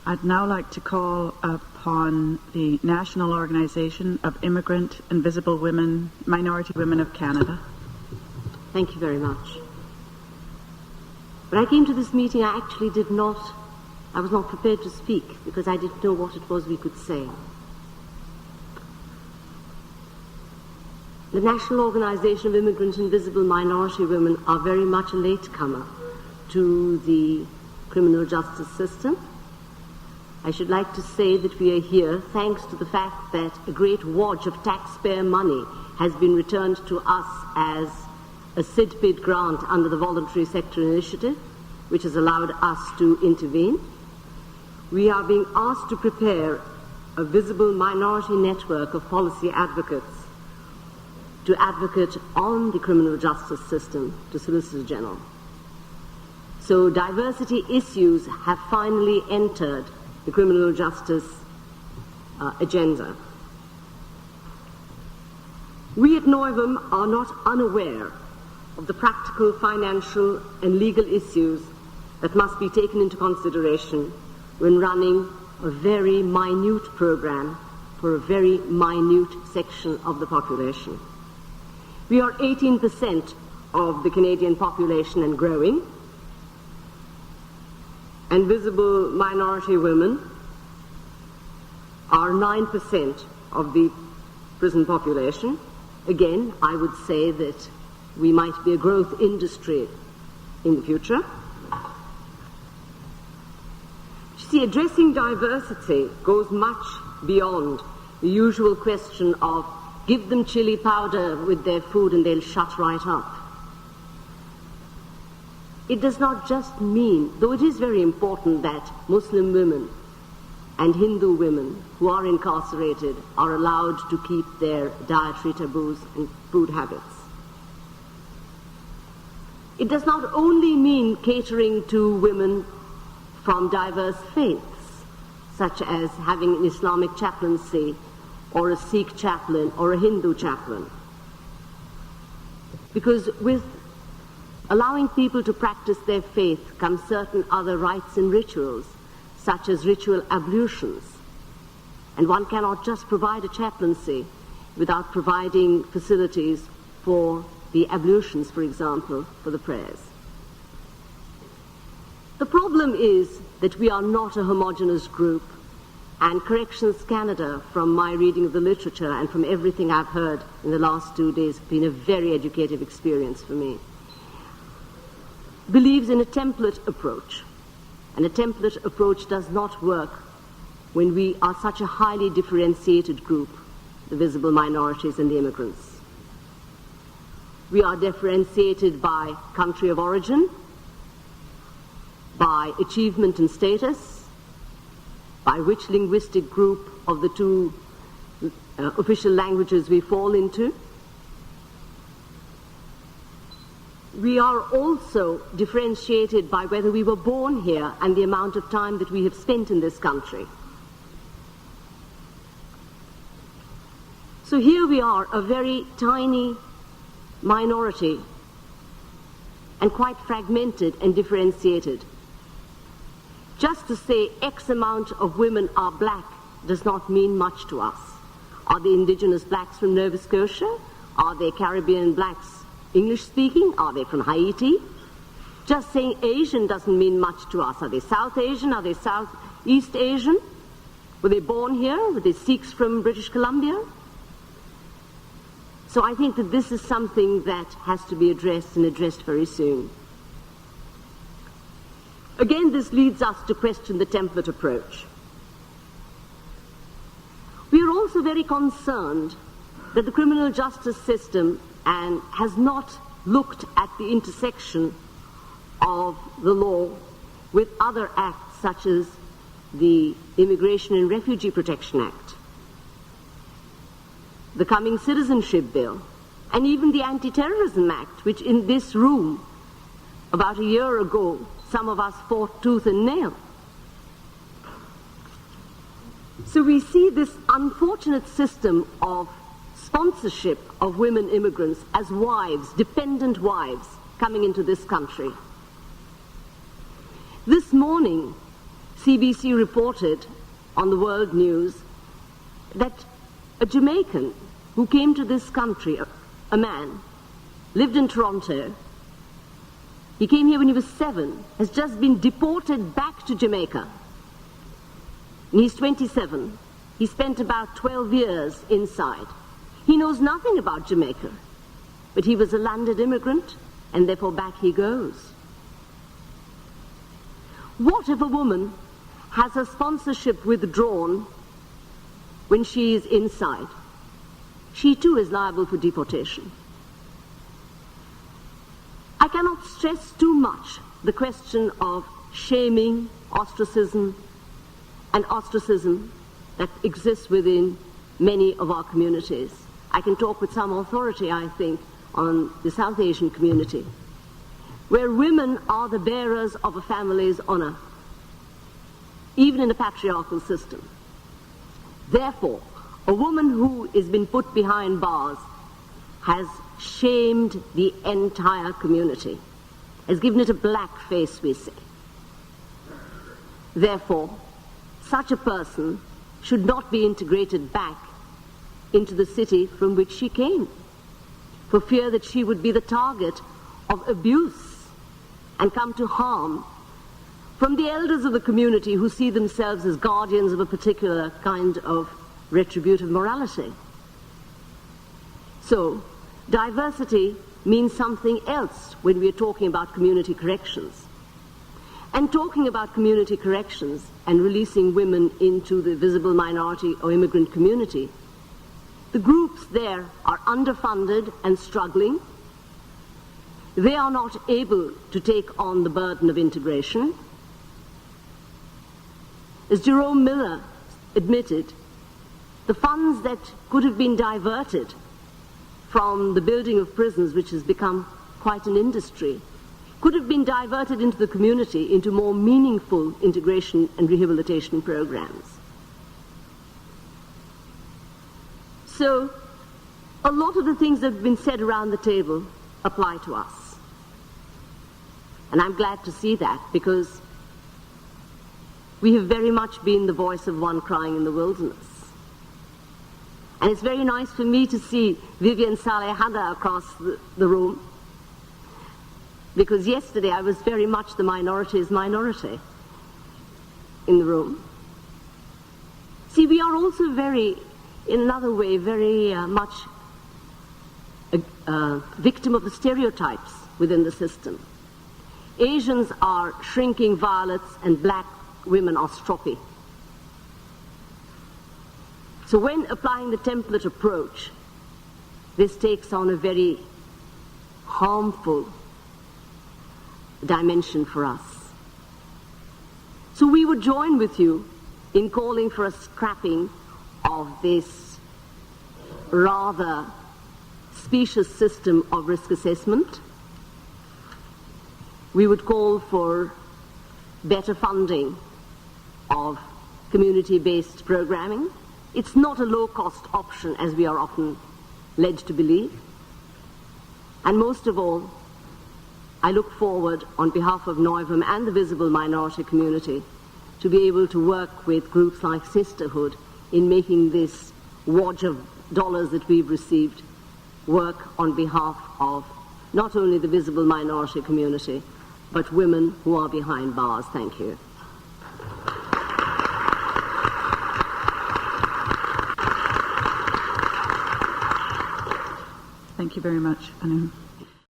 I'd now like to call upon the National Organization of Immigrant and Visible Women, Minority Women of Canada. Thank you very much. When I came to this meeting, I was not prepared to speak because I didn't know what it was we could say. The National Organization of Immigrant and Visible Minority Women are very much a latecomer to the criminal justice system. I should like to say that we are here thanks to the fact that a great wodge of taxpayer money has been returned to us as a SIDPID grant under the Voluntary Sector Initiative, which has allowed us to intervene. We are being asked to prepare a visible minority network of policy advocates to advocate on the criminal justice system to Solicitor General. So diversity issues have finally entered the criminal justice agenda. We at Novum are not unaware of the practical, financial and legal issues that must be taken into consideration when running a very minute program for a very minute section of the population. We are 18% of the Canadian population and growing, and visible minority women are 9% of the prison population. Again, I would say that we might be a growth industry in the future. You see, addressing diversity goes much beyond the usual question of give them chili powder with their food and they'll shut right up. It does not just mean, though it is very important that Muslim women and Hindu women who are incarcerated are allowed to keep their dietary taboos and food habits. It does not only mean catering to women from diverse faiths, such as having an Islamic chaplaincy or a Sikh chaplain or a Hindu chaplain. Because with allowing people to practice their faith come certain other rites and rituals, such as ritual ablutions. And one cannot just provide a chaplaincy without providing facilities for the ablutions, for example, for the prayers. The problem is that we are not a homogeneous group, and Corrections Canada, from my reading of the literature and from everything I've heard in the last 2 days, has been a very educative experience for me, believes in a template approach. And a template approach does not work when we are such a highly differentiated group, the visible minorities and the immigrants. We are differentiated by country of origin, by achievement and status, by which linguistic group of the two official languages we fall into. We are also differentiated by whether we were born here and the amount of time that we have spent in this country. So here we are, a very tiny minority and quite fragmented and differentiated. Just to say X amount of women are black does not mean much to us. Are they indigenous blacks from Nova Scotia? Are they Caribbean blacks English-speaking? Are they from Haiti? Just saying Asian doesn't mean much to us. Are they South Asian? Are they Southeast Asian? Were they born here? Were they Sikhs from British Columbia? So I think that this is something that has to be addressed, and addressed very soon. Again, this leads us to question the template approach. We are also very concerned that the criminal justice system has not looked at the intersection of the law with other acts such as the Immigration and Refugee Protection Act, the coming Citizenship Bill, and even the Anti-Terrorism Act, which in this room about a year ago some of us fought tooth and nail. So we see this unfortunate system of sponsorship of women immigrants as wives, dependent wives, coming into this country. This morning, CBC reported on the world news that a Jamaican who came to this country, a man, lived in Toronto, he came here when he was 7, has just been deported back to Jamaica. And he's 27. He spent about 12 years inside. He knows nothing about Jamaica, but he was a landed immigrant, and therefore back he goes. What if a woman has her sponsorship withdrawn when she is inside? She too is liable for deportation. I cannot stress too much the question of shaming, ostracism, and ostracism that exists within many of our communities. I can talk with some authority, I think, on the South Asian community, where women are the bearers of a family's honor, even in a patriarchal system. Therefore, a woman who has been put behind bars has shamed the entire community, has given it a black face, we say. Therefore, such a person should not be integrated back into the city from which she came, for fear that she would be the target of abuse and come to harm from the elders of the community who see themselves as guardians of a particular kind of retributive morality. So, diversity means something else when we are talking about community corrections. And talking about community corrections and releasing women into the visible minority or immigrant community, the groups there are underfunded and struggling. They are not able to take on the burden of integration. As Jerome Miller admitted, the funds that could have been diverted from the building of prisons, which has become quite an industry, could have been diverted into the community, into more meaningful integration and rehabilitation programs. So, a lot of the things that have been said around the table apply to us. And I'm glad to see that, because we have very much been the voice of one crying in the wilderness. And it's very nice for me to see Vivian Saleh-Hada across the room, because yesterday I was very much the minority's minority in the room. See, we are also very, in another way, very much a victim of the stereotypes within the system. Asians are shrinking violets and black women are stroppy. So when applying the template approach, this takes on a very harmful dimension for us. So we would join with you in calling for a scrapping of this rather specious system of risk assessment. We would call for better funding of community-based programming. It's not a low-cost option, as we are often led to believe. And most of all, I look forward, on behalf of Neuvam and the visible minority community, to be able to work with groups like Sisterhood in making this wodge of dollars that we've received work on behalf of not only the visible minority community, but women who are behind bars. Thank you. Thank you very much, Anu.